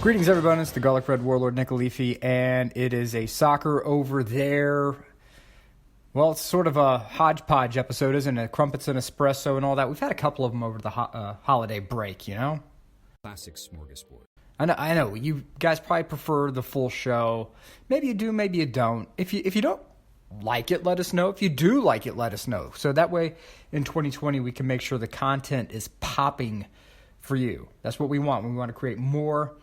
Greetings, everyone. It's the Garlic Red Warlord Nicolifi, and it is a soccer over there. Well, it's sort of a hodgepodge episode, isn't it? Crumpets and espresso and all that. We've had a couple of them over the holiday break, you know? Classic smorgasbord. I know. You guys probably prefer the full show. Maybe you do, maybe you don't. If you don't like it, let us know. If you do like it, let us know. So that way, in 2020, we can make sure the content is popping for you. That's what we want. We want to create more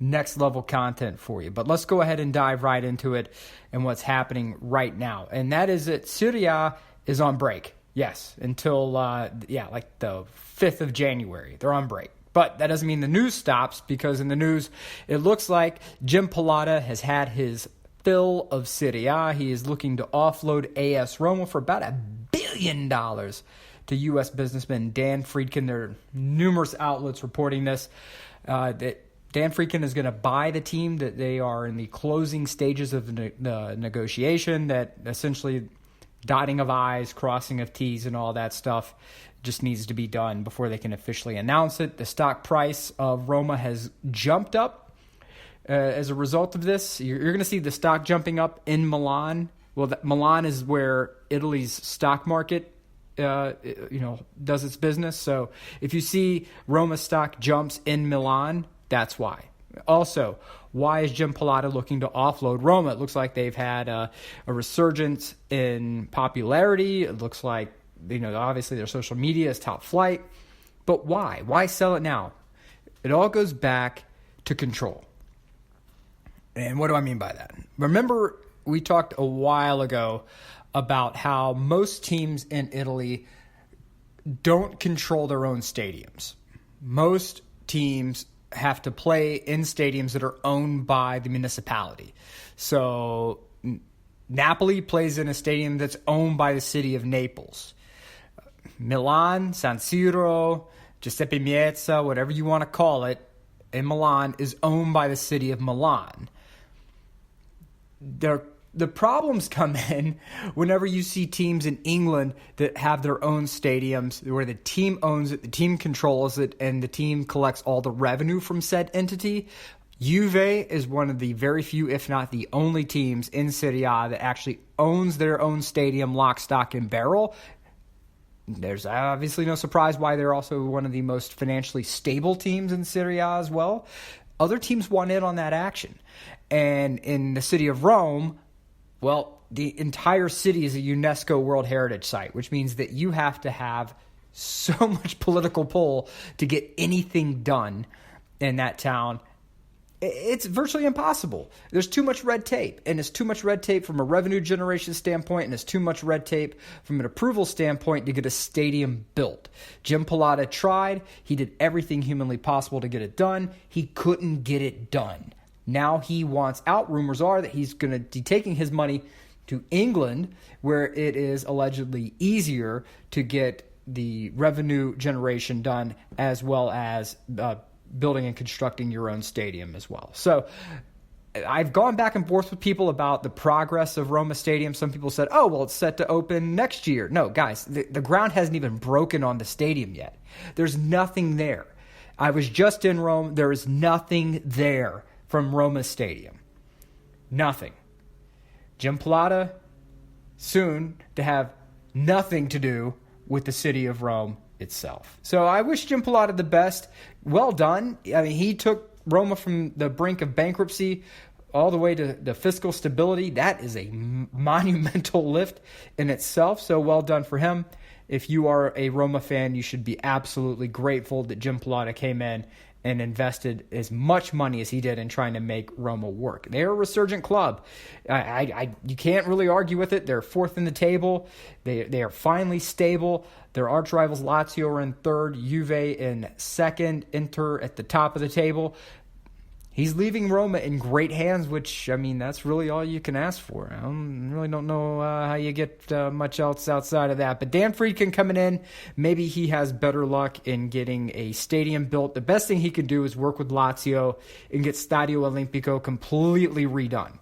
next level content for you. But let's go ahead and dive right into it and what's happening right now. And that is that Serie A is on break. Yes, until like the 5th of January. They're on break. But that doesn't mean the news stops, because in the news, it looks like Jim Pilata has had his fill of Serie A. He is looking to offload AS Roma for about $1 billion to U.S. businessman Dan Friedkin. There are numerous outlets reporting this, that Dan Friedkin is going to buy the team, that they are in the closing stages of the negotiation, that essentially dotting of I's, crossing of T's and all that stuff just needs to be done before they can officially announce it. The stock price of Roma has jumped up as a result of this. You're going to see the stock jumping up in Milan. Well, Milan is where Italy's stock market does its business. So if you see Roma stock jumps in Milan, that's why. Also, why is Jim Pilata looking to offload Roma? It looks like they've had a resurgence in popularity. It looks like, obviously their social media is top flight. But why? Why sell it now? It all goes back to control. And what do I mean by that? Remember, we talked a while ago about how most teams in Italy don't control their own stadiums. Most teams have to play in stadiums that are owned by the municipality. So Napoli plays in a stadium that's owned by the city of Naples. Milan, San Siro, Giuseppe Meazza, whatever you want to call it, in Milan is owned by the city of Milan. The problems come in whenever you see teams in England that have their own stadiums where the team owns it, the team controls it, and the team collects all the revenue from said entity. Juve is one of the very few, if not the only teams in Serie A that actually owns their own stadium, lock, stock, and barrel. There's obviously no surprise why they're also one of the most financially stable teams in Serie A as well. Other teams want in on that action. And in the city of Rome, well, the entire city is a UNESCO World Heritage Site, which means that you have to have so much political pull to get anything done in that town. It's virtually impossible. There's too much red tape, and it's too much red tape from a revenue generation standpoint, and it's too much red tape from an approval standpoint to get a stadium built. Jim Pilata tried. He did everything humanly possible to get it done. He couldn't get it done. Now he wants out. Rumors are that he's going to be taking his money to England, where it is allegedly easier to get the revenue generation done, as well as building and constructing your own stadium as well. So I've gone back and forth with people about the progress of Roma Stadium. Some people said, oh, well, it's set to open next year. No, guys, the ground hasn't even broken on the stadium yet. There's nothing there. I was just in Rome. There is nothing there from Roma Stadium. Nothing. Jim Pilata, soon to have nothing to do with the city of Rome itself. So I wish Jim Pilata the best. Well done. I mean, he took Roma from the brink of bankruptcy all the way to the fiscal stability. That is a monumental lift in itself. So well done for him. If you are a Roma fan, you should be absolutely grateful that Jim Pilata came in and invested as much money as he did in trying to make Roma work. They're a resurgent club. You can't really argue with it. They're fourth in the table. They are finally stable. Their arch rivals Lazio are in third, Juve in second, Inter at the top of the table. He's leaving Roma in great hands, which, I mean, that's really all you can ask for. I really don't know how you get much else outside of that. But Dan Friedkin coming in, maybe he has better luck in getting a stadium built. The best thing he could do is work with Lazio and get Stadio Olimpico completely redone.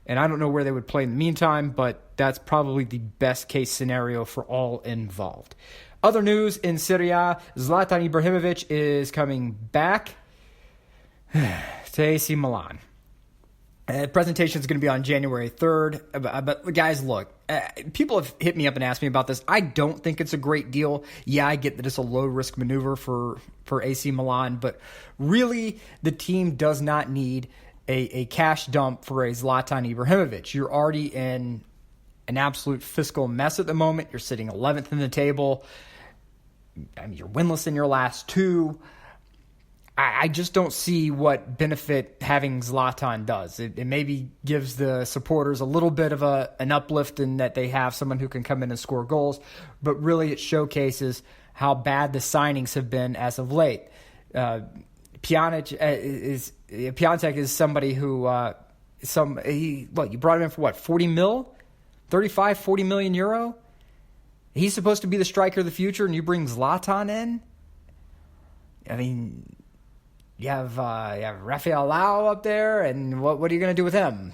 And I don't know where they would play in the meantime, but that's probably the best case scenario for all involved. Other news in Serie A, Zlatan Ibrahimovic is coming back to AC Milan. Presentation is going to be on January 3rd. But guys, look, people have hit me up and asked me about this. I don't think it's a great deal. Yeah, I get that it's a low-risk maneuver for AC Milan, but really the team does not need a cash dump for a Zlatan Ibrahimovic. You're already in an absolute fiscal mess at the moment. You're sitting 11th in the table. I mean, you're winless in your last two. I just don't see what benefit having Zlatan does. It maybe gives the supporters a little bit of an uplift in that they have someone who can come in and score goals, but really it showcases how bad the signings have been as of late. Pjanic is somebody who you brought him in for what, 40 mil? 35, 40 million euro? He's supposed to be the striker of the future, and you bring Zlatan in? I mean, you have Rafael Lau up there, and what are you going to do with him?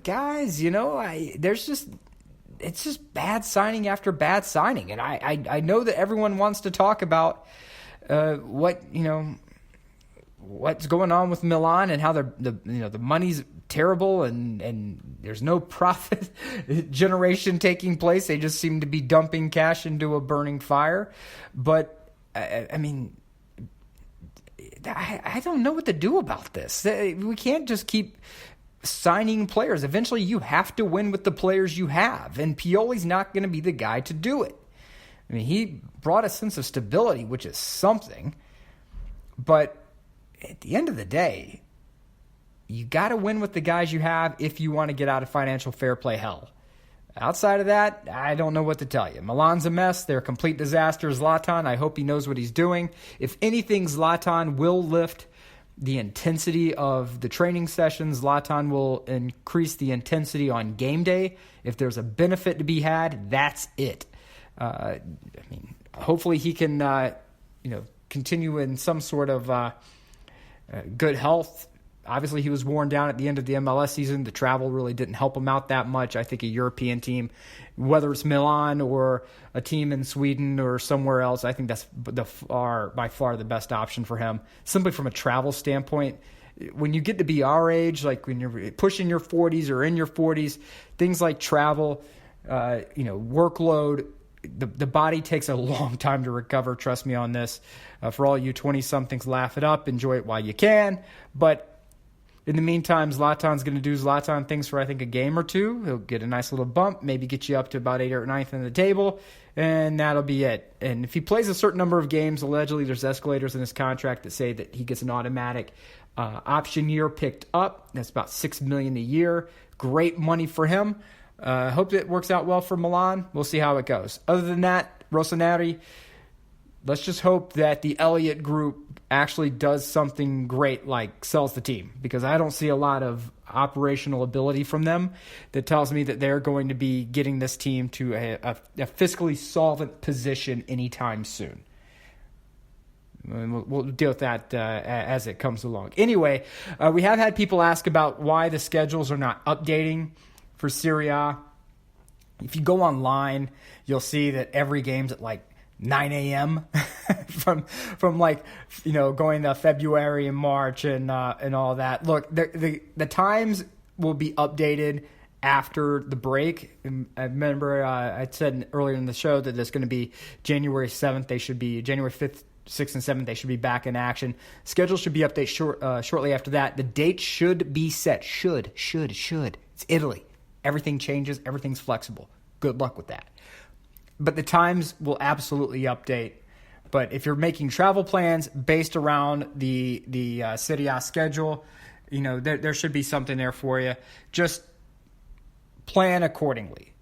Guys, it's just bad signing after bad signing, and I know that everyone wants to talk about what's going on with Milan and how the money's terrible and there's no profit generation taking place. They just seem to be dumping cash into a burning fire, but I mean. I don't know what to do about this. We can't just keep signing players. Eventually, you have to win with the players you have, and Pioli's not going to be the guy to do it. I mean, he brought a sense of stability, which is something, but at the end of the day, you got to win with the guys you have if you want to get out of financial fair play hell. Outside of that, I don't know what to tell you. Milan's a mess. They're a complete disaster. Zlatan, I hope he knows what he's doing. If anything, Zlatan will lift the intensity of the training sessions. Zlatan will increase the intensity on game day. If there's a benefit to be had, that's it. Hopefully he can, continue in some sort of good health. Obviously, he was worn down at the end of the MLS season. The travel really didn't help him out that much. I think a European team, whether it's Milan or a team in Sweden or somewhere else, I think that's by far the best option for him. Simply from a travel standpoint, when you get to be our age, like when you're pushing your 40s or in your 40s, things like travel, workload, the body takes a long time to recover. Trust me on this. For all you 20-somethings, laugh it up. Enjoy it while you can. But in the meantime, Zlatan's going to do Zlatan things for, I think, a game or two. He'll get a nice little bump, maybe get you up to about 8th or 9th in the table, and that'll be it. And if he plays a certain number of games, allegedly there's escalators in his contract that say that he gets an automatic option year picked up. That's about $6 million a year. Great money for him. Hope it works out well for Milan. We'll see how it goes. Other than that, Rossoneri, let's just hope that the Elliott group actually does something great, like sells the team, because I don't see a lot of operational ability from them that tells me that they're going to be getting this team to a fiscally solvent position anytime soon. We'll deal with that as it comes along. Anyway, we have had people ask about why the schedules are not updating for Serie A. If you go online, you'll see that every game's at like 9 a.m. from going to February and March and all that. Look, the times will be updated after the break. I remember I said earlier in the show that there's going to be January 7th. They should be January 5th, 6th, and 7th. They should be back in action. Schedule should be updated shortly after that. The date should be set. Should. It's Italy. Everything changes. Everything's flexible. Good luck with that. But the times will absolutely update. But if you're making travel plans based around the Serie A schedule, there should be something there for you. Just plan accordingly.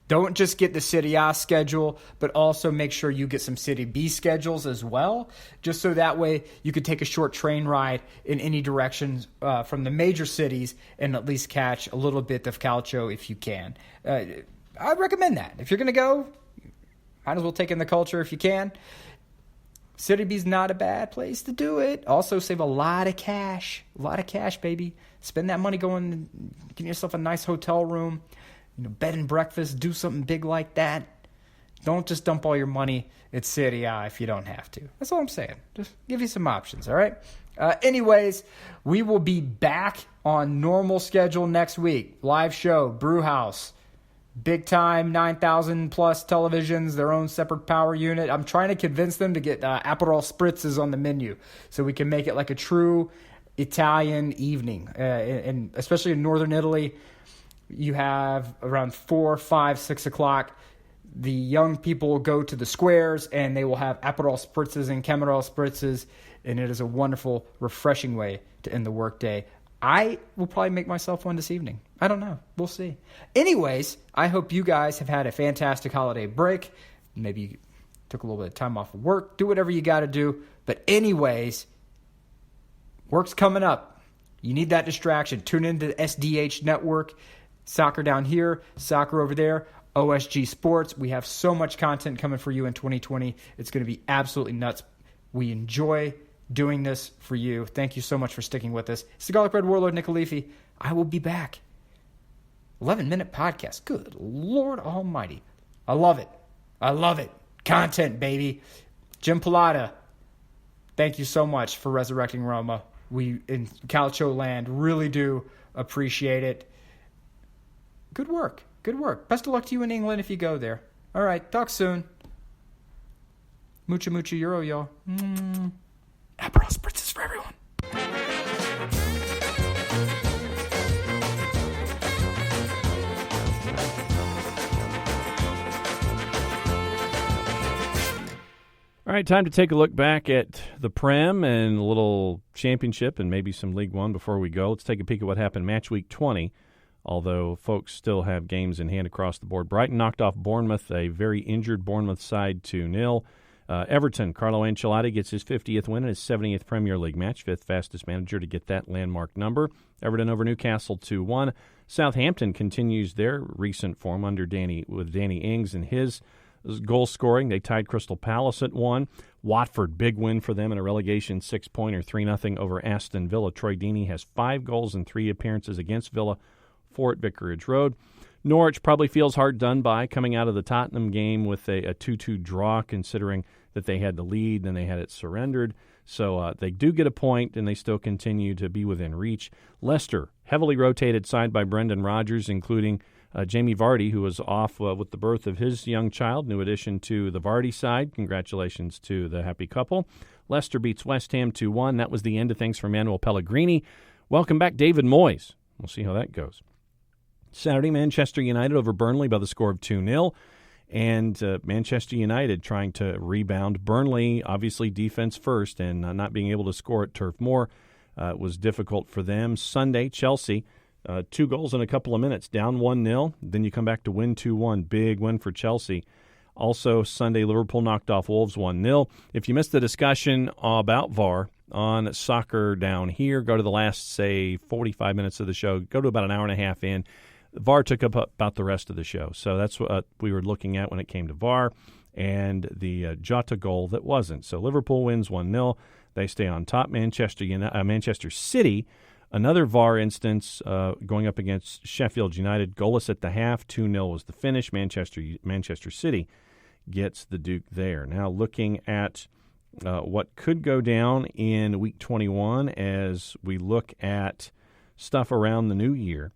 Don't just get the Serie A schedule, but also make sure you get some Serie B schedules as well, just so that way you could take a short train ride in any direction from the major cities and at least catch a little bit of calcio if you can. I'd recommend that. If you're going to go, might as well take in the culture if you can. Serie B is not a bad place to do it. Also save a lot of cash. A lot of cash, baby. Spend that money going, getting yourself a nice hotel room, bed and breakfast, do something big like that. Don't just dump all your money at Serie A if you don't have to. That's all I'm saying. Just give you some options, all right? Anyways, we will be back on normal schedule next week. Live show, Brewhouse. Big time, 9,000 plus televisions, their own separate power unit. I'm trying to convince them to get Aperol Spritzes on the menu so we can make it like a true Italian evening. And especially in northern Italy, you have around 4, 5, 6 o'clock. The young people will go to the squares and they will have Aperol Spritzes and Camerol Spritzes, and it is a wonderful, refreshing way to end the workday. I will probably make myself one this evening. I don't know. We'll see. Anyways, I hope you guys have had a fantastic holiday break. Maybe you took a little bit of time off of work. Do whatever you got to do. But anyways, work's coming up. You need that distraction. Tune into the SDH Network. Soccer down here, soccer over there. OSG Sports. We have so much content coming for you in 2020. It's going to be absolutely nuts. We enjoy doing this for you. Thank you so much for sticking with us. It's the Garlic Red Warlord, Nick Khalifi. I will be back. 11-minute podcast. Good Lord Almighty. I love it. I love it. Content, baby. Jim Pilata, thank you so much for resurrecting Roma. We, in Calcio land, really do appreciate it. Good work. Good work. Best of luck to you in England if you go there. All right. Talk soon. Mucha, mucha euro, y'all. Aperol Spritzes for everyone. All right, time to take a look back at the Prem and a little championship and maybe some League One before we go. Let's take a peek at what happened match week 20, although folks still have games in hand across the board. Brighton knocked off Bournemouth, a very injured Bournemouth side, 2-0. Everton, Carlo Ancelotti gets his 50th win in his 70th Premier League match, fifth fastest manager to get that landmark number. Everton over Newcastle 2-1. Southampton continues their recent form with Danny Ings and his goal scoring. They tied Crystal Palace at 1. Watford, big win for them in a relegation 6-pointer, 3-0 over Aston Villa. Troy Deeney has 5 goals in 3 appearances against Villa, 4 at Vicarage Road. Norwich probably feels hard done by coming out of the Tottenham game with a 2-2 draw, considering that they had the lead and they had it surrendered. So they do get a point, and they still continue to be within reach. Leicester, heavily rotated side by Brendan Rodgers, including Jamie Vardy, who was off with the birth of his young child, new addition to the Vardy side. Congratulations to the happy couple. Leicester beats West Ham 2-1. That was the end of things for Manuel Pellegrini. Welcome back, David Moyes. We'll see how that goes. Saturday, Manchester United over Burnley by the score of 2-0. And Manchester United trying to rebound. Burnley, obviously defense first, and not being able to score at Turf Moor was difficult for them. Sunday, Chelsea, 2 goals in a couple of minutes, down 1-0. Then you come back to win 2-1. Big win for Chelsea. Also, Sunday, Liverpool knocked off Wolves 1-0. If you missed the discussion about VAR on soccer down here, go to the last, say, 45 minutes of the show. Go to about an hour and a half in. VAR took up about the rest of the show. So that's what we were looking at when it came to VAR and the Jota goal that wasn't. So Liverpool wins 1-0. They stay on top. Manchester City, another VAR instance going up against Sheffield United. Goalless at the half. 2-0 was the finish. Manchester City gets the Duke there. Now looking at what could go down in Week 21 as we look at stuff around the new year.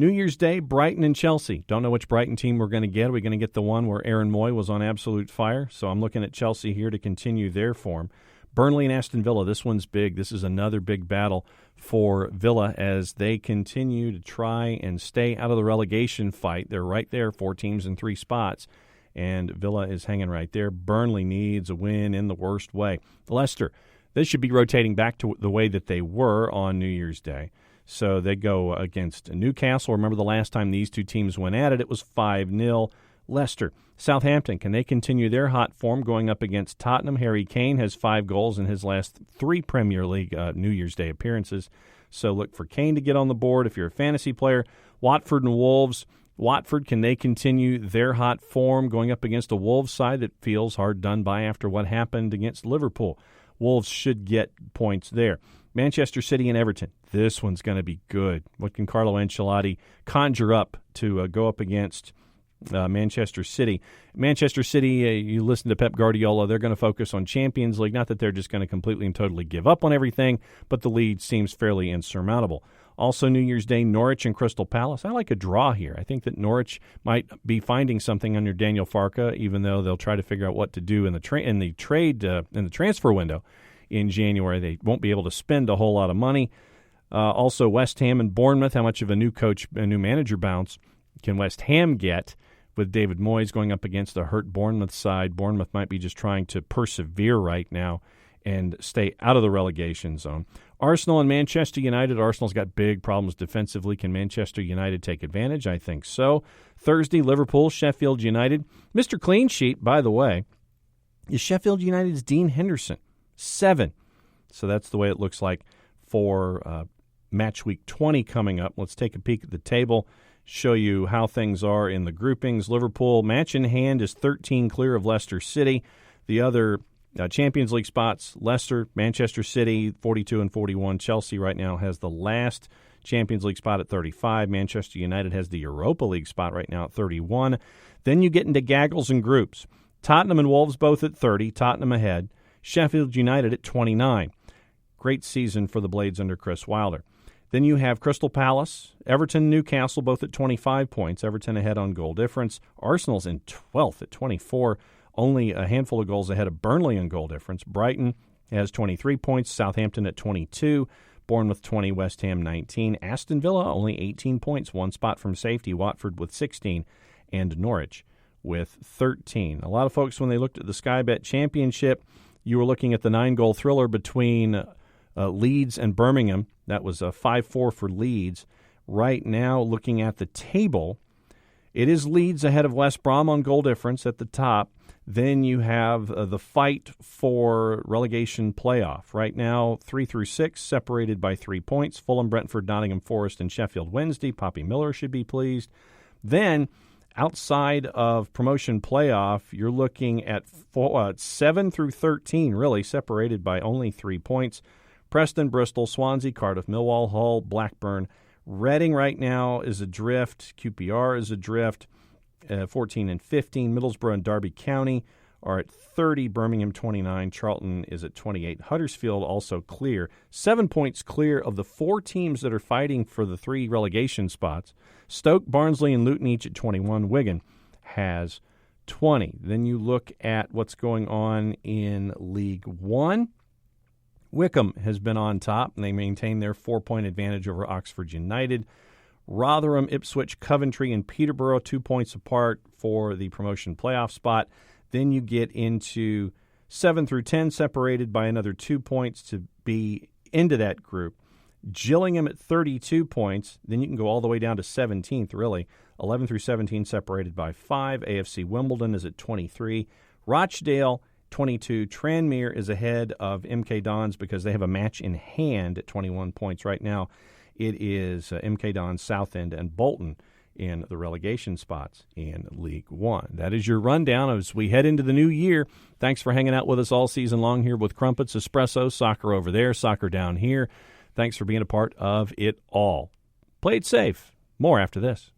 New Year's Day, Brighton and Chelsea. Don't know which Brighton team we're going to get. Are we going to get the one where Aaron Moy was on absolute fire? So I'm looking at Chelsea here to continue their form. Burnley and Aston Villa, this one's big. This is another big battle for Villa as they continue to try and stay out of the relegation fight. They're right there, 4 teams in 3 spots, and Villa is hanging right there. Burnley needs a win in the worst way. Leicester, they should be rotating back to the way that they were on New Year's Day. So they go against Newcastle. Remember the last time these two teams went at it, it was 5-0. Leicester. Southampton, can they continue their hot form going up against Tottenham? Harry Kane has 5 goals in his last 3 Premier League New Year's Day appearances. So look for Kane to get on the board if you're a fantasy player. Watford and Wolves. Watford, can they continue their hot form going up against a Wolves side that feels hard done by after what happened against Liverpool? Wolves should get points there. Manchester City and Everton. This one's going to be good. What can Carlo Ancelotti conjure up to go up against Manchester City. Manchester City, you listen to Pep Guardiola, they're going to focus on Champions League. Not that they're just going to completely and totally give up on everything, but the lead seems fairly insurmountable. Also, New Year's Day, Norwich and Crystal Palace. I like a draw here. I think that Norwich might be finding something under Daniel Farke, even though they'll try to figure out what to do in the transfer window in January. They won't be able to spend a whole lot of money. Also, West Ham and Bournemouth. How much of a new manager bounce can West Ham get with David Moyes going up against a hurt Bournemouth side? Bournemouth might be just trying to persevere right now and stay out of the relegation zone. Arsenal and Manchester United. Arsenal's got big problems defensively. Can Manchester United take advantage? I think so. Thursday, Liverpool, Sheffield United. Mr. Clean Sheet, by the way, is Sheffield United's Dean Henderson. 7. So that's the way it looks like for match week 20 coming up. Let's take a peek at the table, show you how things are in the groupings. Liverpool, match in hand, is 13 clear of Leicester City. The other Champions League spots, Leicester, Manchester City, 42 and 41. Chelsea right now has the last Champions League spot at 35. Manchester United has the Europa League spot right now at 31. Then you get into gaggles and groups. Tottenham and Wolves both at 30. Tottenham ahead. Sheffield United at 29. Great season for the Blades under Chris Wilder. Then you have Crystal Palace, Everton, Newcastle, both at 25 points. Everton ahead on goal difference. Arsenal's in 12th at 24. Only a handful of goals ahead of Burnley in goal difference. Brighton has 23 points. Southampton at 22. Bournemouth 20. West Ham 19. Aston Villa only 18 points. One spot from safety. Watford with 16. And Norwich with 13. A lot of folks, when they looked at the Sky Bet Championship, you were looking at the 9-goal thriller between Leeds and Birmingham. That was a 5-4 for Leeds. Right now, looking at the table, it is Leeds ahead of West Brom on goal difference at the top. Then you have the fight for relegation playoff. Right now, 3 through 6 separated by 3 points. Fulham, Brentford, Nottingham Forest, and Sheffield Wednesday. Poppy Miller should be pleased. Then, outside of promotion playoff, you're looking at 7 through 13, really, separated by only 3 points. Preston, Bristol, Swansea, Cardiff, Millwall, Hull, Blackburn. Reading right now is adrift. QPR is adrift. 14 and 15. Middlesbrough and Derby County are at 30. Birmingham 29. Charlton is at 28. Huddersfield also clear. 7 points clear of the 4 teams that are fighting for the 3 relegation spots. Stoke, Barnsley, and Luton each at 21. Wigan has 20. Then you look at what's going on in League One. Wickham has been on top, and they maintain their 4-point advantage over Oxford United. Rotherham, Ipswich, Coventry, and Peterborough 2 points apart for the promotion playoff spot. Then you get into 7 through 10 separated by another 2 points to be into that group. Gillingham at 32 points. Then you can go all the way down to 17th, really. 11 through 17 separated by 5. AFC Wimbledon is at 23. Rochdale, 22. Tranmere is ahead of MK Dons because they have a match in hand at 21 points right now. It is MK Dons, Southend, and Bolton in the relegation spots in League One. That is your rundown as we head into the new year. Thanks for hanging out with us all season long here with Crumpets, Espresso, Soccer over there, Soccer down here. Thanks for being a part of it all. Play it safe. More after this.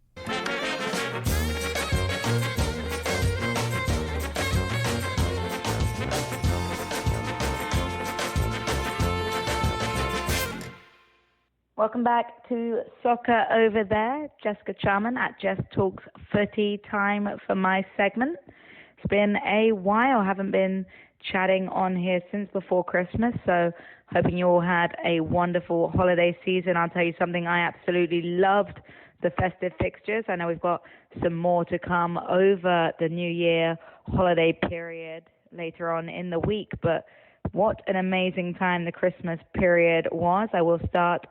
Welcome back to Soccer Over There. Jessica Charman at Jess Talks Footy. Time for my segment. It's been a while. I haven't been chatting on here since before Christmas, so hoping you all had a wonderful holiday season. I'll tell you something, I absolutely loved the festive fixtures. I know we've got some more to come over the New Year holiday period later on in the week, but what an amazing time the Christmas period was. I will start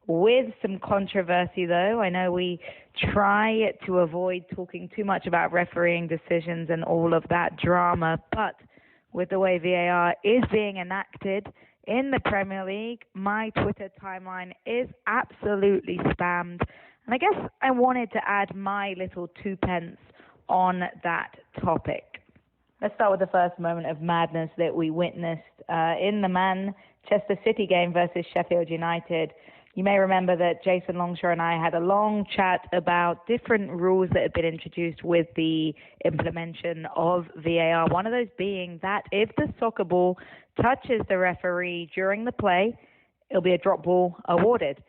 with some controversy, though. I know we try to avoid talking too much about refereeing decisions and all of that drama, but with the way VAR is being enacted in the Premier League, my Twitter timeline is absolutely spammed. And I guess I wanted to add my little 2 pence on that topic. Let's start with the first moment of madness that we witnessed in the Manchester City game versus Sheffield United. You may remember that Jason Longshore and I had a long chat about different rules that had been introduced with the implementation of VAR. One of those being that if the soccer ball touches the referee during the play, it'll be a drop ball awarded.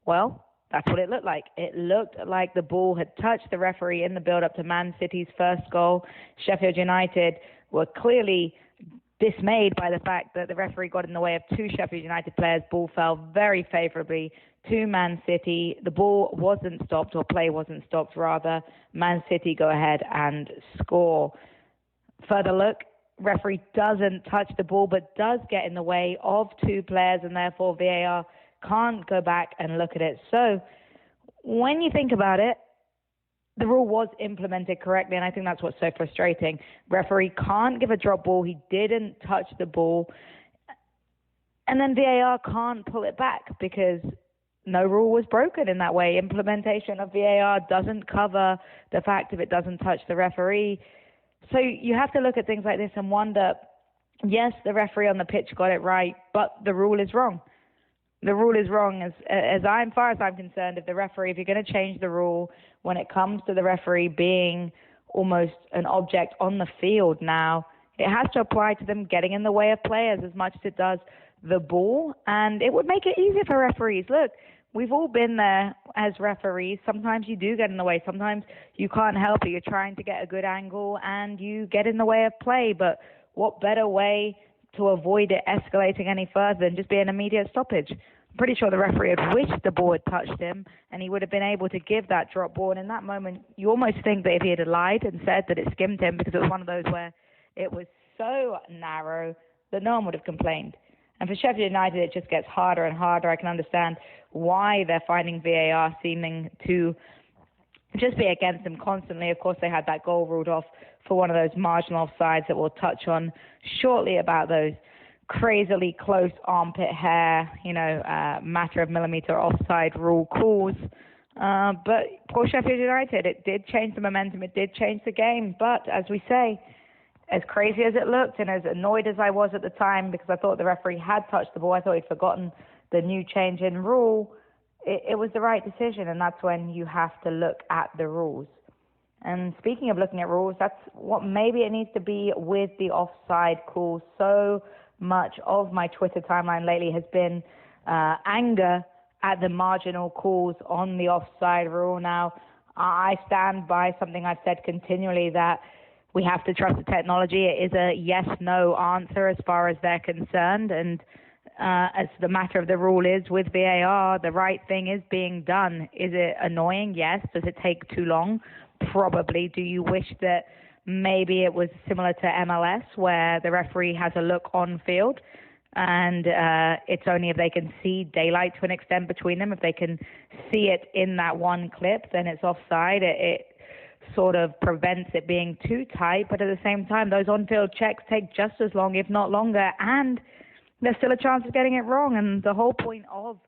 Well, that's what it looked like. It looked like the ball had touched the referee in the build-up to Man City's first goal. Sheffield United were clearly dismayed by the fact that the referee got in the way of two Sheffield United players. Ball fell very favorably to Man City. The ball wasn't stopped, or play wasn't stopped, rather. Man City go ahead and score. Further look, referee doesn't touch the ball but does get in the way of two players, and therefore VAR can't go back and look at it. So when you think about it, the rule was implemented correctly, and I think that's what's so frustrating. Referee can't give a drop ball. He didn't touch the ball. And then VAR can't pull it back because no rule was broken in that way. Implementation of VAR doesn't cover the fact if it doesn't touch the referee. So you have to look at things like this and wonder, yes, the referee on the pitch got it right, but the rule is wrong. The rule is wrong as far as I'm concerned. If you're going to change the rule when it comes to the referee being almost an object on the field now, it has to apply to them getting in the way of players as much as it does the ball. And it would make it easier for referees. Look, we've all been there as referees. Sometimes you do get in the way. Sometimes you can't help it. You're trying to get a good angle and you get in the way of play. But what better way to avoid it escalating any further than just be an immediate stoppage? I'm pretty sure the referee had wished the ball had touched him and he would have been able to give that drop ball. And in that moment, you almost think that if he had lied and said that it skimmed him, because it was one of those where it was so narrow that no one would have complained. And for Sheffield United, it just gets harder and harder. I can understand why they're finding VAR seeming to just be against them constantly. Of course, they had that goal ruled off for one of those marginal offsides that we'll touch on shortly, about those crazily close armpit hair, matter of millimeter offside rule calls. But for Sheffield United, it did change the momentum. It did change the game. But as we say, as crazy as it looked and as annoyed as I was at the time because I thought the referee had touched the ball, I thought he'd forgotten the new change in rule, it was the right decision. And that's when you have to look at the rules. And speaking of looking at rules, that's what maybe it needs to be with the offside call. So much of my Twitter timeline lately has been anger at the marginal calls on the offside rule. Now, I stand by something I've said continually, that we have to trust the technology. It is a yes-no answer as far as they're concerned. And as the matter of the rule is with VAR, the right thing is being done. Is it annoying? Yes. Does it take too long? Probably. Do you wish that maybe it was similar to MLS, where the referee has a look on field and it's only if they can see daylight to an extent between them. If they can see it in that one clip, then it's offside. It sort of prevents it being too tight, but at the same time, those on-field checks take just as long, if not longer, and there's still a chance of getting it wrong. And the whole point of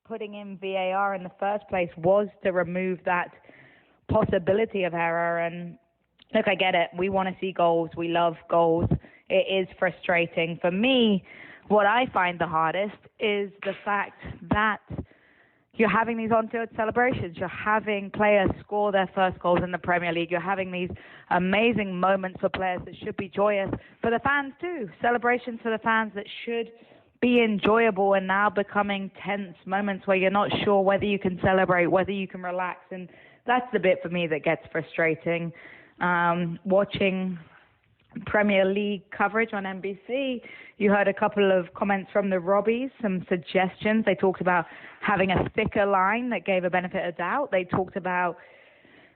putting in VAR in the first place was to remove that possibility of error. And look, I get it. We want to see goals. We love goals. It is frustrating. For me, what I find the hardest is the fact that you're having these on-field celebrations. You're having players score their first goals in the Premier League. You're having these amazing moments for players that should be joyous. For the fans, too. Celebrations for the fans that should be enjoyable, and now becoming tense moments where you're not sure whether you can celebrate, whether you can relax. And that's the bit for me that gets frustrating. Watching Premier League coverage on NBC, you heard a couple of comments from the Robbies, some suggestions. They talked about having a thicker line that gave a benefit of doubt. They talked about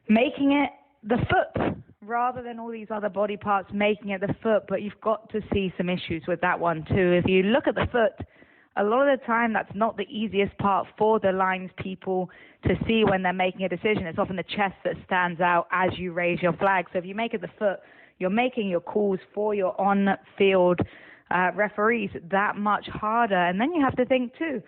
making it the foot rather than all these other body parts, making it the foot. But you've got to see some issues with that one too. If you look at the foot, a lot of the time that's not the easiest part for the lines people to see when they're making a decision. It's often the chest that stands out as you raise your flag. So if you make it the foot, you're making your calls for your on-field referees that much harder. And then you have to think, too,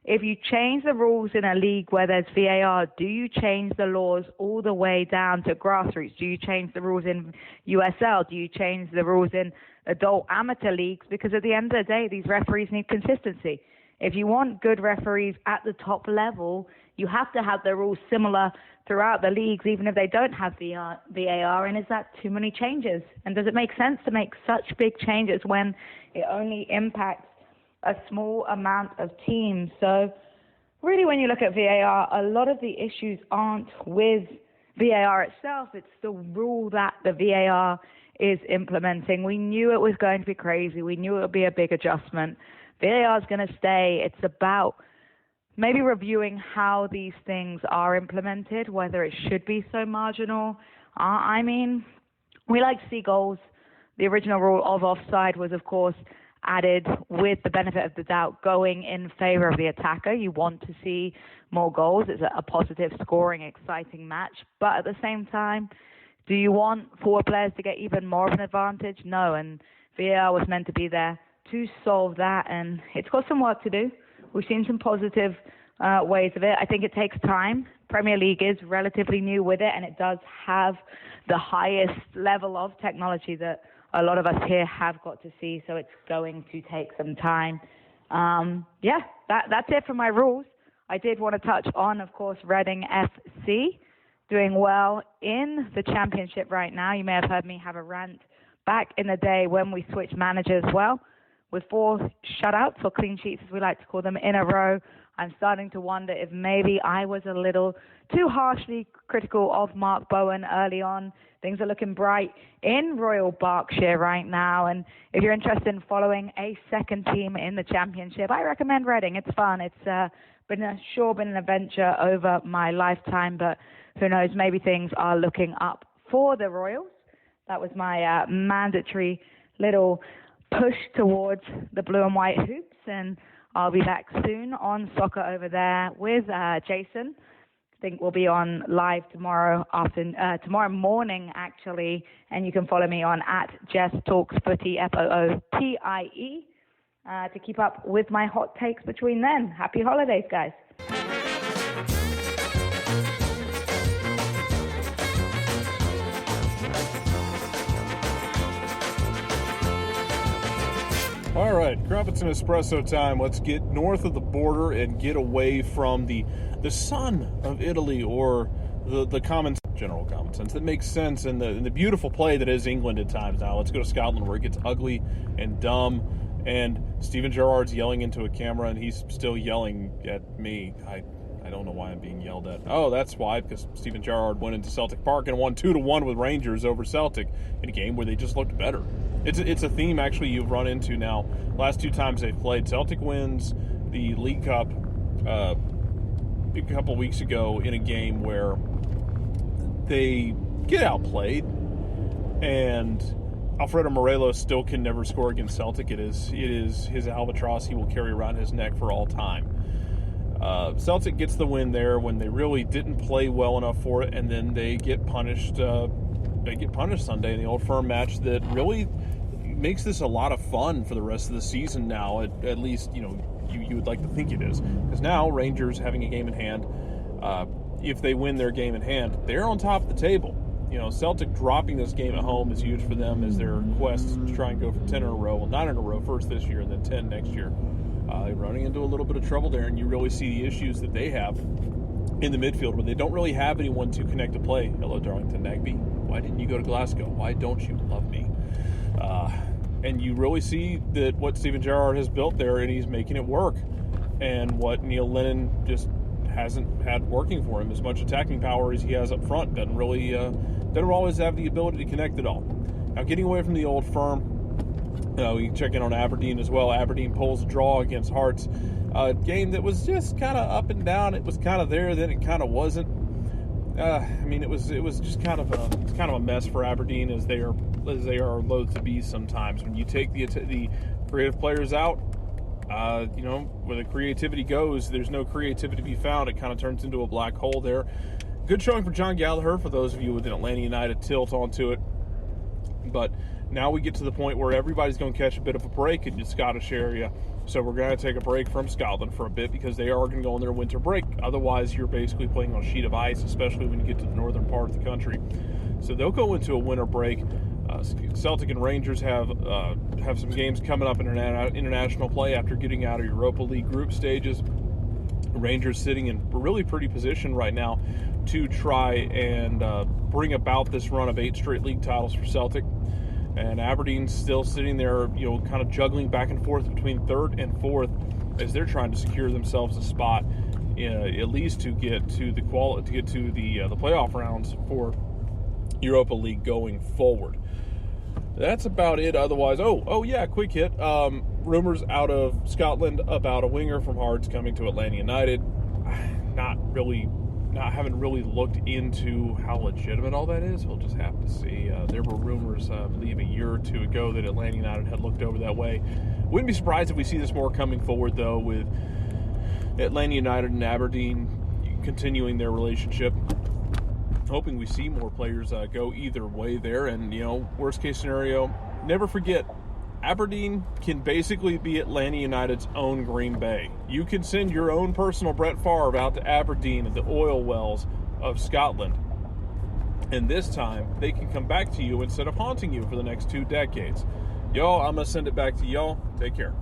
if you change the rules in a league where there's VAR, do you change the laws all the way down to grassroots? Do you change the rules in USL? Do you change the rules in adult amateur leagues? Because at the end of the day, these referees need consistency. if you want good referees at the top level, you have to have the rules similar throughout the leagues, even if they don't have VAR. And is that too many changes? And does it make sense to make such big changes when it only impacts a small amount of teams? So really, when you look at VAR, a lot of the issues aren't with VAR itself. It's the rule that the VAR is implementing. We knew it was going to be crazy. We knew it would be a big adjustment. VAR is going to stay. It's about maybe reviewing how these things are implemented, whether it should be so marginal. I mean, we like to see goals. The original rule of offside was, of course, added with the benefit of the doubt going in favor of the attacker. You want to see more goals. It's a positive scoring, exciting match. But at the same time, do you want forward players to get even more of an advantage? No, and VAR was meant to be there to solve that, and it's got some work to do. We've seen some positive ways of it. I think it takes time. Premier League is relatively new with it, and it does have the highest level of technology that a lot of us here have got to see, so it's going to take some time. That's it for my rules. I did want to touch on, of course, Reading FC doing well in the championship right now. You may have heard me have a rant back in the day when we switched managers. Well, with 4 shutouts, or clean sheets as we like to call them, in a row, I'm starting to wonder if maybe I was a little too harshly critical of Mark Bowen early on. Things are looking bright in Royal Berkshire right now, and if you're interested in following a second team in the championship, I recommend Reading. It's fun. It's been an adventure over my lifetime, but who knows, maybe things are looking up for the Royals. That was my mandatory little push towards the blue and white hoops, and I'll be back soon on Soccer Over There with Jason. I think we'll be on live tomorrow morning, actually, and you can follow me on @JessTalksFooty, FOOTIE, to keep up with my hot takes between then. Happy holidays, guys. All right, Crumpets and Espresso time. Let's get north of the border and get away from the sun of Italy, or the general common sense that makes sense, and the beautiful play that is England at times. Now let's go to Scotland, where it gets ugly and dumb, and Steven Gerrard's yelling into a camera, and he's still yelling at me. I don't know why I'm being yelled at. Oh, that's why, because Steven Gerrard went into Celtic Park and won 2-1 with Rangers over Celtic in a game where they just looked better. It's a theme, actually, you've run into now. Last 2 times they've played, Celtic wins the League Cup a couple weeks ago in a game where they get outplayed, and Alfredo Morelos still can never score against Celtic. It is his albatross he will carry around his neck for all time. Celtic gets the win there when they really didn't play well enough for it, and then they get punished. They get punished Sunday in the Old Firm match that really makes this a lot of fun for the rest of the season now. At least, you would like to think it is, because now Rangers having a game in hand. If they win their game in hand, they're on top of the table. Celtic dropping this game at home is huge for them as their quest to try and go for 10 in a row. Well, 9 in a row first this year, and then 10 next year. Running into a little bit of trouble there, and you really see the issues that they have in the midfield, where they don't really have anyone to connect to play. Hello, Darlington Nagby. Why didn't you go to Glasgow? Why don't you love me? And you really see that what Steven Gerrard has built there, and he's making it work. And what Neil Lennon just hasn't had working for him, as much attacking power as he has up front, doesn't always have the ability to connect it all. Now, getting away from the Old Firm, we can check in on Aberdeen as well. Aberdeen pulls a draw against Hearts. A game that was just kind of up and down. It was kind of there, then it kind of wasn't. It was just kind of a mess for Aberdeen, as they are loath to be sometimes. When you take the creative players out, where the creativity goes, there's no creativity to be found. It kind of turns into a black hole there. Good showing for John Gallagher, for those of you with an Atlanta United tilt onto it. But now we get to the point where everybody's going to catch a bit of a break in the Scottish area. So we're going to take a break from Scotland for a bit, because they are going to go on their winter break. Otherwise, you're basically playing on a sheet of ice, especially when you get to the northern part of the country. So they'll go into a winter break. Celtic and Rangers have some games coming up in international play after getting out of Europa League group stages. Rangers sitting in a really pretty position right now to try and bring about this run of 8 straight league titles for Celtic. And Aberdeen's still sitting there, kind of juggling back and forth between 3rd and 4th as they're trying to secure themselves a spot, at least to get to the playoff rounds for Europa League going forward. That's about it. Otherwise, quick hit. Rumors out of Scotland about a winger from Hearts coming to Atlanta United. Haven't really looked into how legitimate all that is. We'll just have to see. There were rumors, I believe, a year or two ago that Atlanta United had looked over that way. Wouldn't be surprised if we see this more coming forward, though, with Atlanta United and Aberdeen continuing their relationship. Hoping we see more players go either way there. And, worst case scenario, never forget, Aberdeen can basically be Atlanta United's own Green Bay. You can send your own personal Brett Favre out to Aberdeen at the oil wells of Scotland. And this time, they can come back to you instead of haunting you for the next 2 decades. Y'all, I'm going to send it back to y'all. Take care.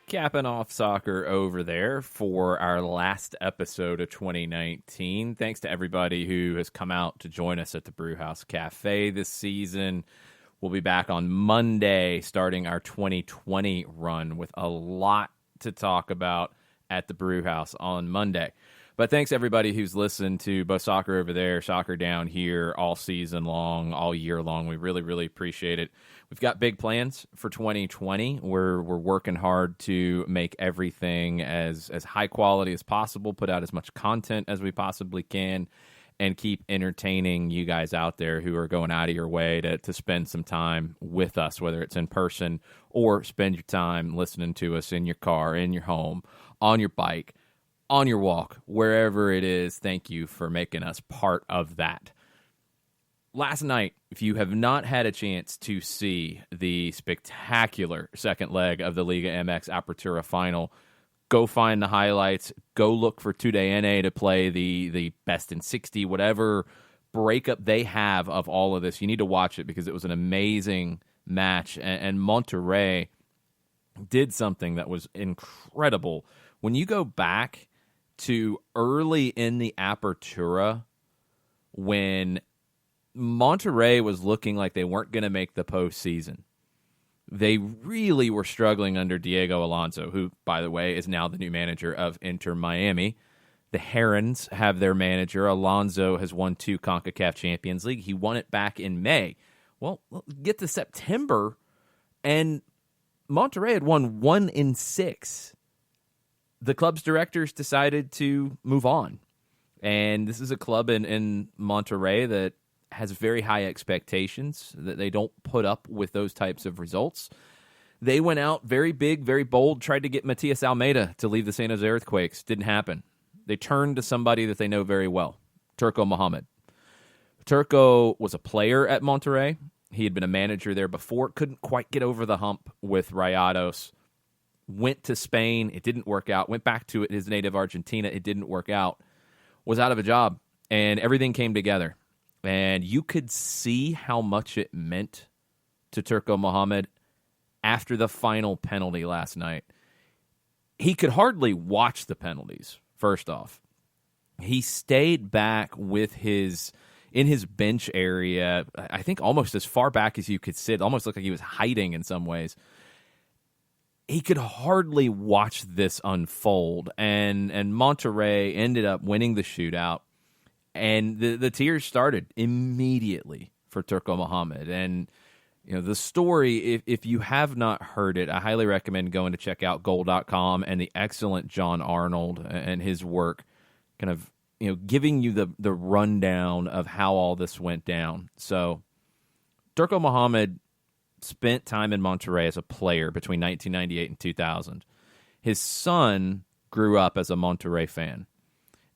Capping off soccer over there for our last episode of 2019. Thanks to everybody who has come out to join us at the Brewhouse Cafe this season. We'll be back on Monday starting our 2020 run with a lot to talk about at the Brewhouse on Monday. But thanks everybody who's listened to both soccer over there, soccer down here all season long, all year long. We really, really appreciate it. We've got big plans for 2020. We're working hard to make everything as high quality as possible, put out as much content as we possibly can, and keep entertaining you guys out there who are going out of your way to spend some time with us, whether it's in person or spend your time listening to us in your car, in your home, on your bike, on your walk, wherever it is. Thank you for making us part of that. Last night, if you have not had a chance to see the spectacular second leg of the Liga MX Apertura final, go find the highlights. Go look for Today NA to play the best in 60, whatever breakup they have of all of this. You need to watch it because it was an amazing match. And Monterrey did something that was incredible. When you go back to early in the Apertura, when Monterrey was looking like they weren't going to make the postseason, they really were struggling under Diego Alonso, who, by the way, is now the new manager of Inter Miami. The Herons have their manager. Alonso has won 2 CONCACAF Champions League. He won it back in May. Well, get to September, and Monterrey had won 1 in 6. The club's directors decided to move on. And this is a club in Monterrey that has very high expectations, that they don't put up with those types of results. They went out very big, very bold, tried to get Matias Almeida to leave the San Jose Earthquakes. Didn't happen. They turned to somebody that they know very well, Turco Mohamed. Turco was a player at Monterrey. He had been a manager there before. Couldn't quite get over the hump with Rayados. Went to Spain. It didn't work out. Went back to his native Argentina. It didn't work out. Was out of a job. And everything came together. And you could see how much it meant to Turco Mohamed after the final penalty last night. He could hardly watch the penalties, first off. He stayed back with in his bench area, I think almost as far back as you could sit. Almost looked like he was hiding in some ways. He could hardly watch this unfold. And Monterrey ended up winning the shootout. And the tears started immediately for Turco Mohamed. And the story, if you have not heard it, I highly recommend going to check out goal.com and the excellent John Arnold and his work, kind of giving you the rundown of how all this went down. So Turco Mohamed spent time in Monterrey as a player between 1998 and 2000. His son grew up as a Monterrey fan.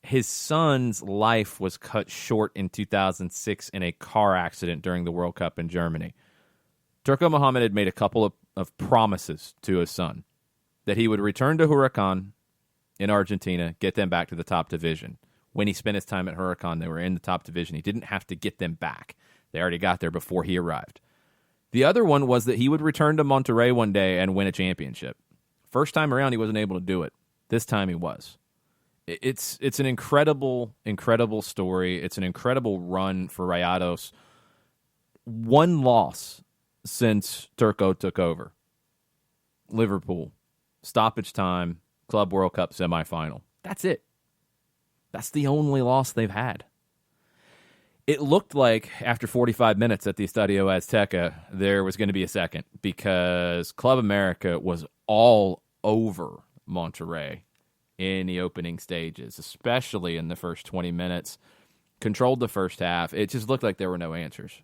His son's life was cut short in 2006 in a car accident during the World Cup in Germany. Turco Mohamed had made a couple of promises to his son. that he would return to Huracan in Argentina, get them back to the top division. When he spent his time at Huracan, they were in the top division. He didn't have to get them back. They already got there before he arrived. The other one was that he would return to Monterrey one day and win a championship. First time around, he wasn't able to do it. This time he was. It's an incredible, incredible story. It's an incredible run for Rayados. One loss since Turco took over. Liverpool. Stoppage time. Club World Cup semifinal. That's it. That's the only loss they've had. It looked like after 45 minutes at the Estadio Azteca, there was going to be a second because Club America was all over Monterrey in the opening stages, especially in the first 20 minutes. Controlled the first half. It just looked like there were no answers.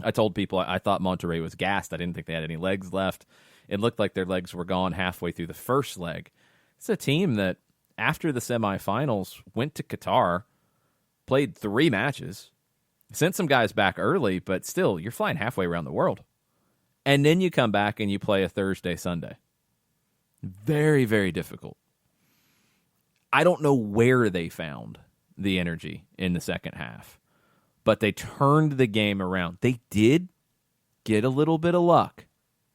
I told people I thought Monterrey was gassed. I didn't think they had any legs left. It looked like their legs were gone halfway through the first leg. It's a team that, after the semifinals, went to Qatar, played 3 matches, sent some guys back early, but still, you're flying halfway around the world. And then you come back and you play a Thursday, Sunday. Very, very difficult. I don't know where they found the energy in the second half, but they turned the game around. They did get a little bit of luck.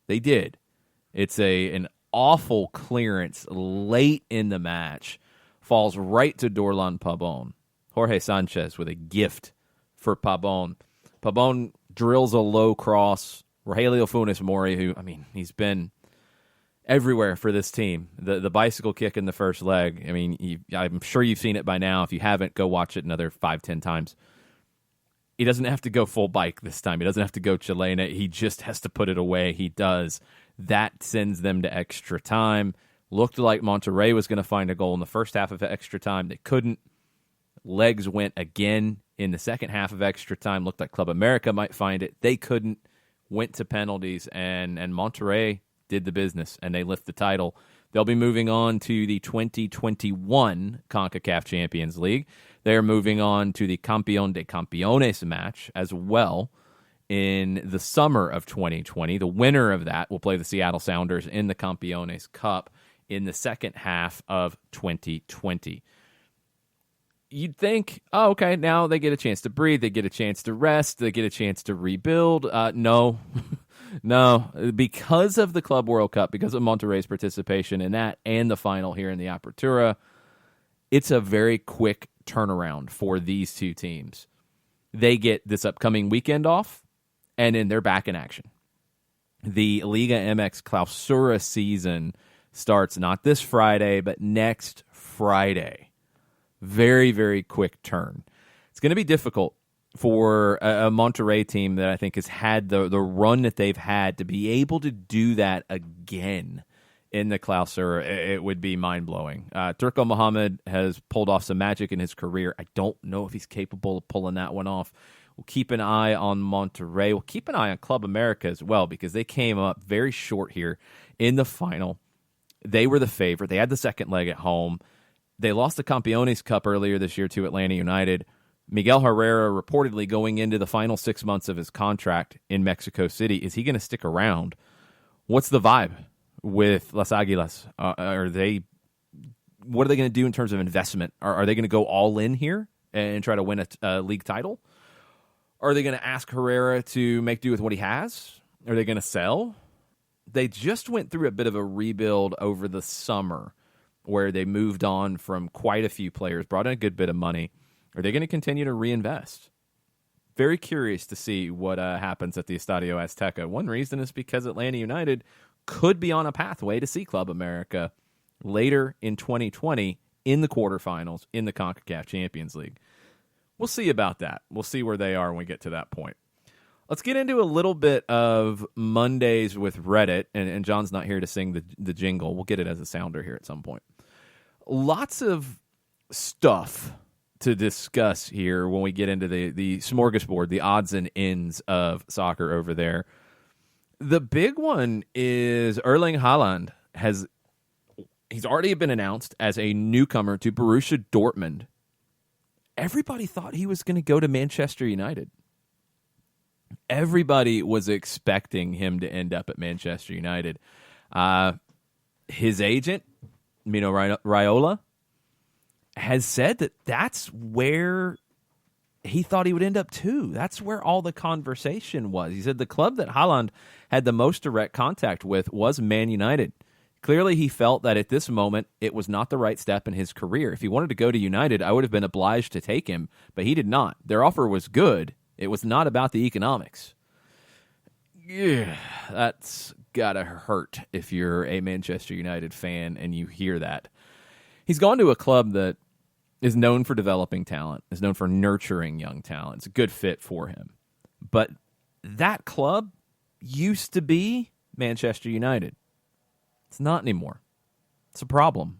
They did. It's an awful clearance late in the match. Falls right to Dorlan Pabon. Jorge Sanchez with a gift for Pabon. Pabon drills a low cross. Rogelio Funes Mori, who, he's been everywhere for this team. The bicycle kick in the first leg, I'm sure you've seen it by now. If you haven't, go watch it another 5-10 times. He doesn't have to go full bike this time. He doesn't have to go chilena. He just has to put it away. He does. That sends them to extra time. Looked like Monterrey was going to find a goal in the first half of extra time. They couldn't. Legs went again in the second half of extra time. Looked like Club America might find it. They couldn't. Went to penalties, and Monterrey did the business, and they lift the title. They'll be moving on to the 2021 CONCACAF Champions League. They're moving on to the Campeón de Campeones match as well in the summer of 2020. The winner of that will play the Seattle Sounders in the Campeones Cup in the second half of 2020. You'd think, oh, okay, now they get a chance to breathe, they get a chance to rest, they get a chance to rebuild. No, no. Because of the Club World Cup, because of Monterrey's participation in that and the final here in the Apertura, it's a very quick turnaround for these two teams. They get this upcoming weekend off, and then they're back in action. The Liga MX Clausura season starts not this Friday, but next Friday. Very, very quick turn. It's going to be difficult for a Monterrey team that I think has had the run that they've had to be able to do that again in the Clausura. It would be mind-blowing. Turco Mohamed has pulled off some magic in his career. I don't know if he's capable of pulling that one off. We'll keep an eye on Monterrey. We'll keep an eye on Club America as well because they came up very short here in the final. They were the favorite. They had the second leg at home. They lost the Campeones Cup earlier this year to Atlanta United. Miguel Herrera reportedly going into the final 6 months of his contract in Mexico City. Is he going to stick around? What's the vibe with Las Águilas? What are they going to do in terms of investment? Are they going to go all in here and try to win a league title? Are they going to ask Herrera to make do with what he has? Are they going to sell? They just went through a bit of a rebuild over the summer where they moved on from quite a few players, brought in a good bit of money. Are they going to continue to reinvest? Very curious to see what happens at the Estadio Azteca. One reason is because Atlanta United could be on a pathway to see Club America later in 2020 in the quarterfinals in the CONCACAF Champions League. We'll see about that. We'll see where they are when we get to that point. Let's get into a little bit of Mondays with Reddit, and John's not here to sing the jingle. We'll get it as a sounder here at some point. Lots of stuff to discuss here when we get into the smorgasbord, the odds and ends of soccer over there. The big one is Erling Haaland he's already been announced as a newcomer to Borussia Dortmund. Everybody thought he was going to go to Manchester United. Everybody was expecting him to end up at Manchester United. his agent, Mino Raiola, has said that that's where he thought he would end up too. That's where all the conversation was. He said the club that Haaland had the most direct contact with was Man United. Clearly, he felt that at this moment, it was not the right step in his career. If he wanted to go to United, I would have been obliged to take him, but he did not. Their offer was good. It was not about the economics. Yeah, that's gotta hurt if you're a Manchester United fan and you hear that. He's gone to a club that is known for developing talent, is known for nurturing young talent. It's a good fit for him. But that club used to be Manchester United. It's not anymore. It's a problem.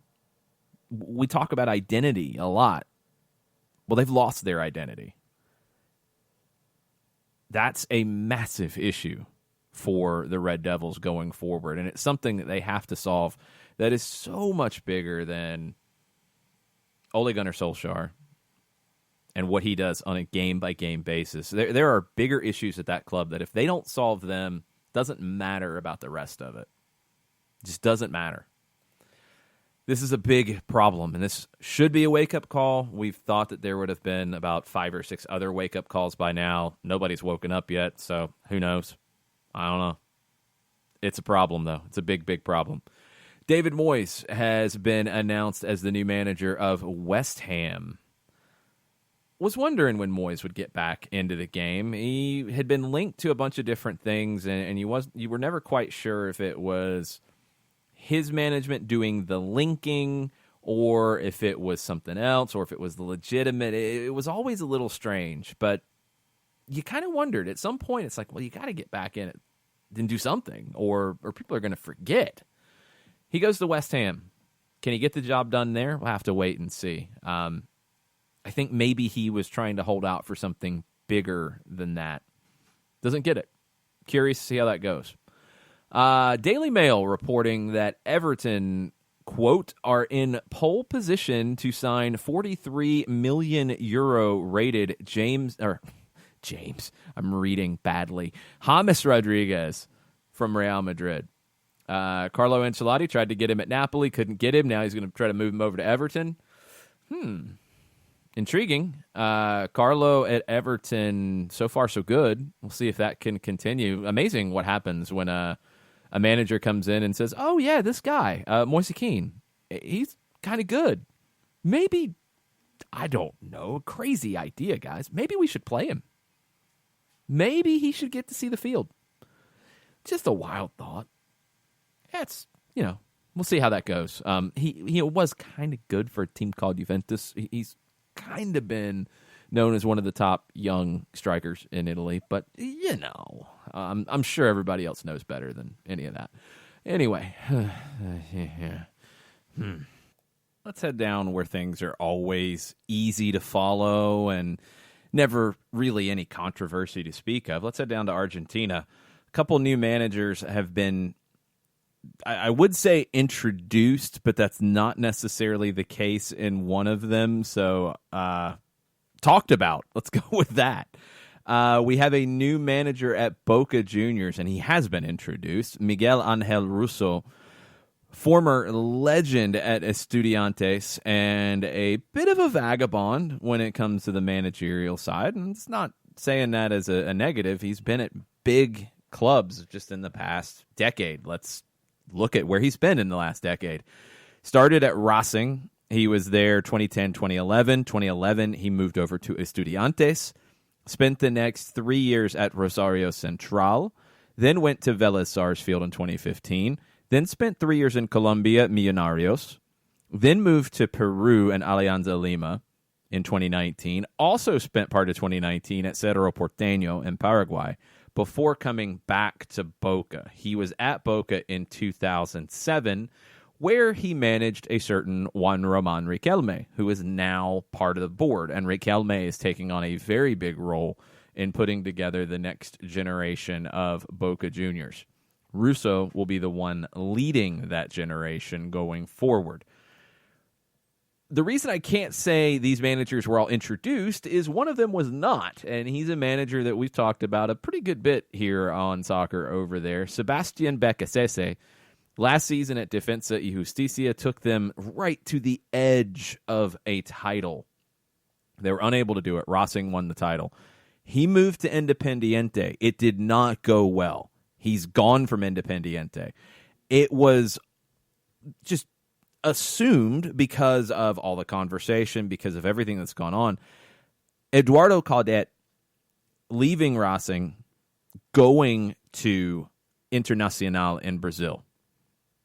We talk about identity a lot. Well, they've lost their identity. That's a massive issue for the Red Devils going forward, and it's something that they have to solve that is so much bigger than Ole Gunnar Solskjaer and what he does on a game-by-game basis. There are bigger issues at that club that if they don't solve them, doesn't matter about the rest of it. It just doesn't matter. This is a big problem, and this should be a wake-up call. We've thought that there would have been about 5 or 6 other wake-up calls by now. Nobody's woken up yet, so who knows? I don't know. It's a problem, though. It's a big, big problem. David Moyes has been announced as the new manager of West Ham. Was wondering when Moyes would get back into the game. He had been linked to a bunch of different things, and you were never quite sure if it was his management doing the linking or if it was something else or if it was the legitimate. It was always a little strange, but you kind of wondered at some point. It's like, well, you got to get back in it and do something, or people are going to forget. He goes to West Ham. Can he get the job done there? We'll have to wait and see. I think maybe he was trying to hold out for something bigger than that. Doesn't get it. Curious to see how that goes. Daily Mail reporting that Everton, quote, are in pole position to sign 43 million euro rated James, I'm reading badly, James Rodriguez from Real Madrid. Carlo Ancelotti tried to get him at Napoli, couldn't get him. Now he's going to try to move him over to Everton. Intriguing. Carlo at Everton, so far so good. We'll see if that can continue. Amazing what happens when a manager comes in and says, oh, yeah, this guy, Moise Kean, he's kind of good. Maybe, I don't know, crazy idea, guys. Maybe we should play him. Maybe he should get to see the field. Just a wild thought. That's, we'll see how that goes. He was kind of good for a team called Juventus. He's kind of been known as one of the top young strikers in Italy, but I'm sure everybody else knows better than any of that. Anyway, let's head down where things are always easy to follow and never really any controversy to speak of. Let's head down to Argentina. A couple new managers have been, I would say, introduced, but that's not necessarily the case in one of them. So, talked about. Let's go with that. We have a new manager at Boca Juniors, and he has been introduced. Miguel Angel Russo, former legend at Estudiantes and a bit of a vagabond when it comes to the managerial side. And it's not saying that as a negative. He's been at big clubs just in the past decade. Let's look at where he's been in the last decade. Started at Racing. He was there 2010, 2011. 2011, he moved over to Estudiantes. Spent the next 3 years at Rosario Central. Then went to Vélez Sarsfield in 2015. Then spent 3 years in Colombia, Millonarios. Then moved to Peru and Alianza Lima in 2019. Also spent part of 2019 at Cerro Porteño in Paraguay before coming back to Boca. He was at Boca in 2007, where he managed a certain Juan Roman Riquelme, who is now part of the board. And Riquelme is taking on a very big role in putting together the next generation of Boca Juniors. Russo will be the one leading that generation going forward. The reason I can't say these managers were all introduced is one of them was not, and he's a manager that we've talked about a pretty good bit here on Soccer Over There. Sebastian Becasese Last season at Defensa y Justicia took them right to the edge of a title. They were unable to do it. Racing won the title. He moved to Independiente. It did not go well. He's gone from Independiente. It was just assumed because of all the conversation, because of everything that's gone on. Eduardo Caldet leaving Racing, going to Internacional in Brazil.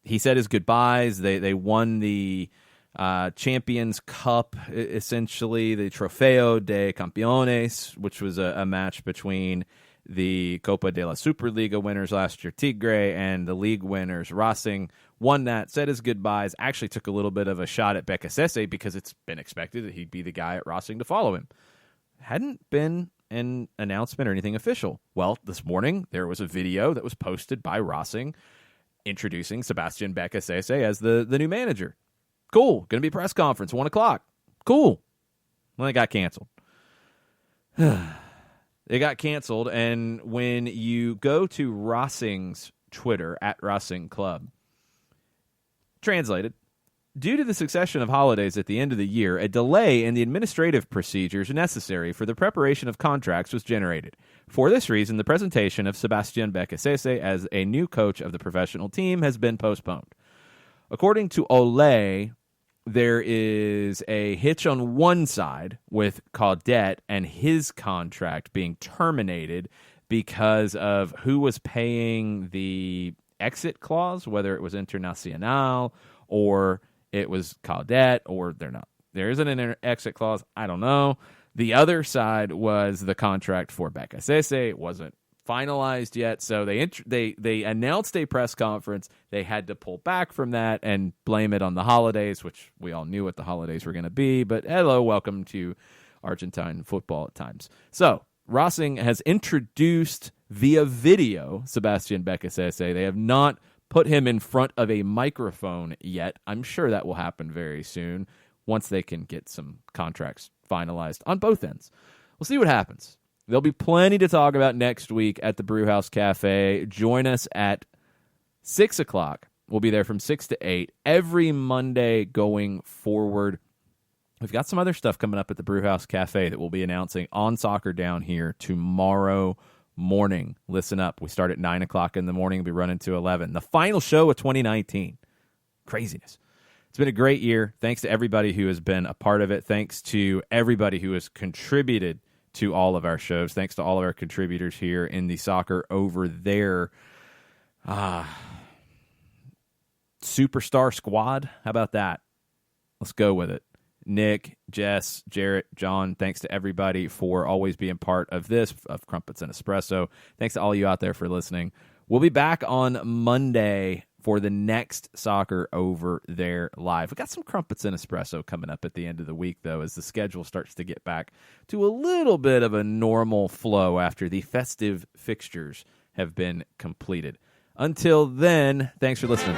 He said his goodbyes. They won the Champions Cup, essentially, the Trofeo de Campeones, which was a match between the Copa de la Superliga winners last year, Tigre, and the league winners, Racing. Won that, said his goodbyes, actually took a little bit of a shot at Becasese because it's been expected that he'd be the guy at Racing to follow him. Hadn't been an announcement or anything official. Well, this morning, there was a video that was posted by Racing introducing Sebastian Becasese as the new manager. Cool. Going to be a press conference, 1 o'clock. Cool. Well, it got canceled. It got canceled, and when you go to Racing's Twitter, at Racing Club, translated, due to the succession of holidays at the end of the year, a delay in the administrative procedures necessary for the preparation of contracts was generated. For this reason, the presentation of Sebastian Becasese as a new coach of the professional team has been postponed. According to Ole, there is a hitch on one side with Caldet and his contract being terminated because of who was paying the exit clause, whether it was Internacional or it was Caldet, or there isn't an exit clause. I don't know. The other side was the contract for Becasese. It wasn't finalized yet, so they announced a press conference. They had to pull back from that and blame it on the holidays, which we all knew what the holidays were going to be. But hello, welcome to Argentine football at times. So Racing has introduced via video Sebastian Becasese. They have not put him in front of a microphone yet. I'm sure that will happen very soon once they can get some contracts finalized on both ends. We'll see what happens. There'll be plenty to talk about next week at the Brewhouse Cafe. Join us at 6 o'clock. We'll be there from 6 to 8 every Monday going forward. We've got some other stuff coming up at the Brewhouse Cafe that we'll be announcing on Soccer Down here tomorrow morning. Listen up. We start at 9 o'clock in the morning. We'll be running to 11. The final show of 2019. Craziness. It's been a great year. Thanks to everybody who has been a part of it. Thanks to everybody who has contributed to all of our shows. Thanks to all of our contributors here in the Soccer Over There Superstar Squad. How about that? Let's go with it. Nick, Jess, Jarrett, John, thanks to everybody for always being part of this, of Crumpets and Espresso. Thanks to all you out there for listening. We'll be back on Monday for the next Soccer Over There Live. We got some Crumpets and Espresso coming up at the end of the week, though, as the schedule starts to get back to a little bit of a normal flow after the festive fixtures have been completed. Until then, thanks for listening.